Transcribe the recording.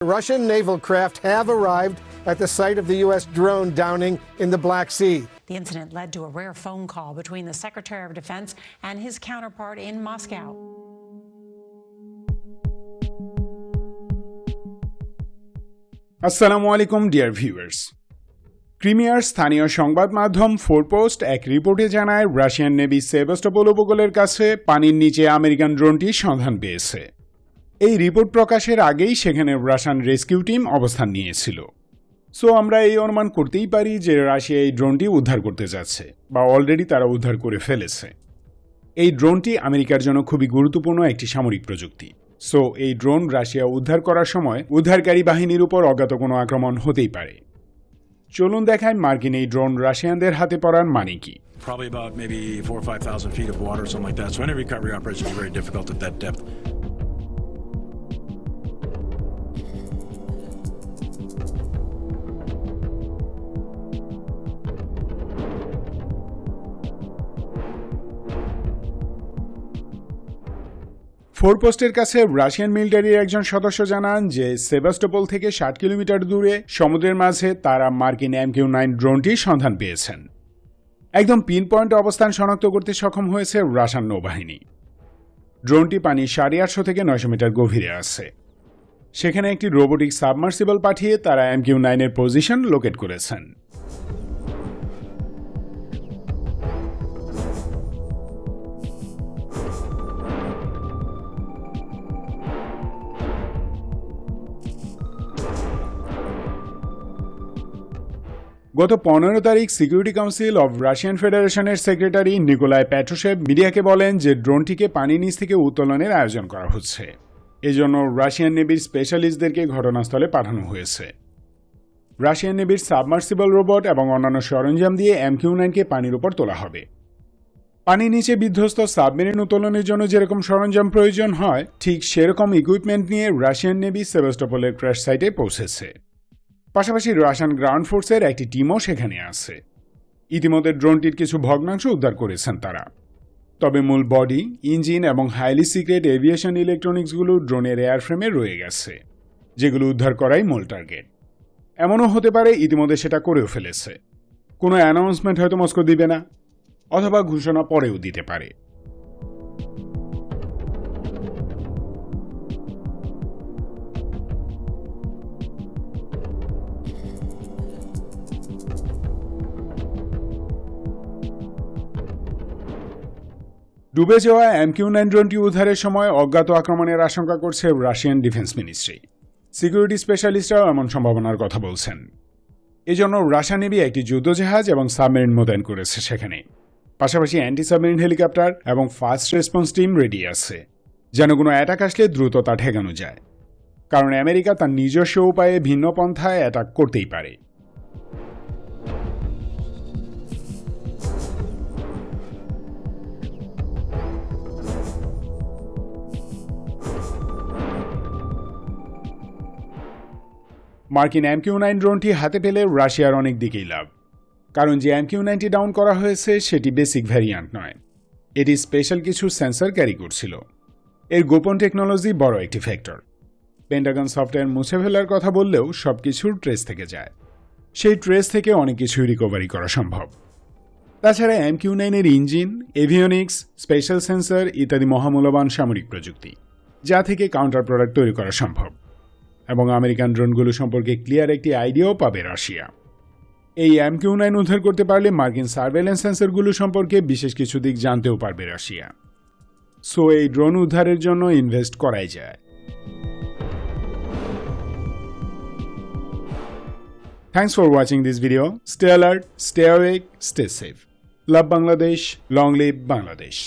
Russian naval craft have arrived at the site of the U.S. drone downing in the Black Sea. The incident led to a rare phone call between the Secretary of Defense and his counterpart in Moscow. আসসালামু আলাইকুম dear viewers. ক্রিমিয়ার স্থানীয় সংবাদ মাধ্যম ফোরপোস্ট এক রিপোর্টে জানায় Russian navy Sevastopol উপকূলের কাছে পানির নিচে আমেরিকান ড্রোনটির সন্ধান পেয়েছে। এই রিপোর্ট প্রকাশের আগেই সেখানে রাশিয়ান রেস্কিউ টিম অবস্থান নিয়েছিল। সো আমরা এই অনুমান করতেই পারি যে রাশিয়া এই ড্রোনটি উদ্ধার করতে যাচ্ছে বা অলরেডি তারা উদ্ধার করে ফেলেছে। এই ড্রোনটি আমেরিকার জন্য খুবই গুরুত্বপূর্ণ একটি সামরিক প্রযুক্তি। সো এই ড্রোন রাশিয়া উদ্ধার করার সময় উদ্ধারকারী বাহিনীর উপর অজ্ঞাত কোনো আক্রমণ হতেই পারে। চলুন দেখায় মার্কিন এই ড্রোন রাশিয়ানদের হাতে পড়ার মানে কি। Probably about maybe 4,000 or 5,000 feet of water, something like that. So any recovery operation is very difficult at that depth. ফোরপোস্টের কাছে রাশিয়ান মিলিটারির একজন সদস্য জানান যে সেভাস্টোপোল থেকে 60 কিলোমিটার দূরে সমুদ্রের মাঝে তারা মার্কিন MQ-9 ড্রোনটির সন্ধান পেয়েছেন। একদম পিন পয়েন্ট অবস্থান শনাক্ত করতে সক্ষম হয়েছে রাশিয়ান নৌবাহিনী। ড্রোনটি পানি 850 থেকে 900 মিটার গভীরে আছে। সেখানে একটি রোবোটিক সাবমার্সিবল পাঠিয়ে তারা MQ-9 এর পজিশন লোকেট করেছেন। গত 15 তারিখ সিকিউরিটি কাউন্সিল অব রাশিয়ান ফেডারেশনের সেক্রেটারি নিকোলাই প্যাট্রোশেভ মিডিয়াকে বলেন যে ড্রোনটিকে পানির নিচ থেকে উত্তোলনের আয়োজন করা হচ্ছে। এজন্য রাশিয়ান নেভির স্পেশালিস্টদেরকে ঘটনাস্থলে পাঠানো হয়েছে। রাশিয়ান নেভির সাবমার্সিবল রোবট এবং অন্যান্য সরঞ্জাম দিয়ে MQ-9কে পানির উপর তোলা হবে। পানির নিচে বিধ্বস্ত সাবমেরিন উত্তোলনের জন্য যেরকম সরঞ্জাম প্রয়োজন হয়, ঠিক সেরকম ইকুইপমেন্ট নিয়ে রাশিয়ান নেভি সেভাস্টোপোলের ক্র্যাশ সাইটে পৌঁছেছে। পাশাপাশি রাশিয়ান গ্রাউন্ড ফোর্সের একটি টিমও সেখানে আছে। ইতিমধ্যে ড্রোনটির কিছু ভগ্নাংশ উদ্ধার করেছেন তারা। তবে মূল বডি, ইঞ্জিন এবং হাইলি সিক্রেট এভিয়েশন ইলেকট্রনিক্সগুলো ড্রোনের এয়ারফ্রেমে রয়ে গেছে, যেগুলো উদ্ধার করাই মূল টার্গেট। এমনও হতে পারে ইতিমধ্যে সেটা করেও ফেলেছে। কোনো অ্যানাউন্সমেন্ট হয়তো মস্কো দিবে না, অথবা ঘোষণা পরেও দিতে পারে। ডুবে যাওয়া MQ-9 ড্রোনটি উদ্ধারের সময় অজ্ঞাত আক্রমণের আশঙ্কা করছে রাশিয়ান ডিফেন্স মিনিস্ট্রি। সিকিউরিটি স্পেশালিস্টরাও এমন সম্ভাবনার কথা বলছেন। এজন্য রাশিয়া নেভি একটি যুদ্ধজাহাজ এবং সাবমেরিন মোতায়েন করেছে সেখানে। পাশাপাশি অ্যান্টি সাবমেরিন হেলিকপ্টার এবং ফাস্ট রেসপন্স টিম রেডি আছে, যেন কোনো অ্যাটাক আসলে দ্রুত তা ঠেকানো যায়। কারণ আমেরিকা তার নিজস্ব উপায়ে ভিন্ন পন্থায় অ্যাটাক করতেই পারে। মার্কিন MQ-9 ড্রোনটি হাতে পেলে রাশিয়ার অনেক দিকেই লাভ। কারণ যে MQ-9টি ডাউন করা হয়েছে সেটি বেসিক ভ্যারিয়ান্ট নয়, এটি স্পেশাল কিছু সেন্সর ক্যারি করছিল। এর গোপন টেকনোলজি বড় একটি ফ্যাক্টর। পেন্টাগন সফটওয়্যার মুছে ফেলার কথা বললেও সবকিছুর ট্রেস থেকে যায়। সেই ট্রেস থেকে অনেক কিছুই রিকভারি করা সম্ভব। তাছাড়া MQ-9 এর ইঞ্জিন, এভিওনিক্স, স্পেশাল সেন্সর ইত্যাদি মহামূল্যবান সামরিক প্রযুক্তি, যা থেকে কাউন্টার প্রোডাক্ট তৈরি করা সম্ভব। এবং আমেরিকান ড্রোনগুলো সম্পর্কে ক্লিয়ার একটি আইডিয়াও পাবে রাশিয়া। এই MQ-9 উদ্ধার করতে পারলে মার্কিন সার্ভেলেন্স সেন্সরগুলো সম্পর্কে বিশেষ কিছু দিক জানতেও পারবে রাশিয়া। সো এই ড্রোন উদ্ধারের জন্য ইনভেস্ট করাই যায়। Thanks for watching this video. Stay alert, stay awake, stay safe. Love Bangladesh, long live Bangladesh.